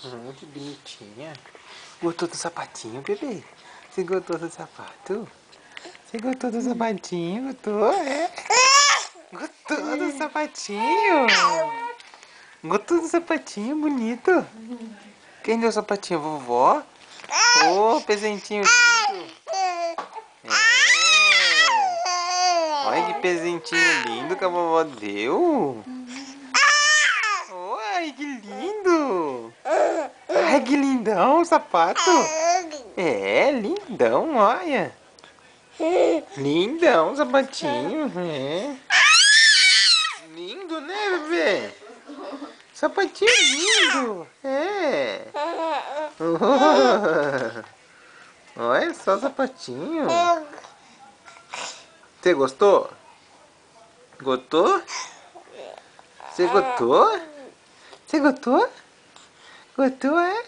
Que bonitinha. Gostou do sapatinho, bebê? Você gostou do sapato? Você gostou do sapatinho? Gostou? É? Gostou do sapatinho? Gostou do sapatinho bonito? Quem deu o sapatinho? Vovó? Ô, presentinho lindo. É. Olha que presentinho lindo que a vovó deu. Ai, que lindo. Ai, que lindão o sapato. É, lindão, olha. Lindão o sapatinho. É. Lindo, né, bebê? Sapatinho lindo. É. Olha só o sapatinho. Você gostou? Gostou? Você gostou? Você gostou? Gostou, é?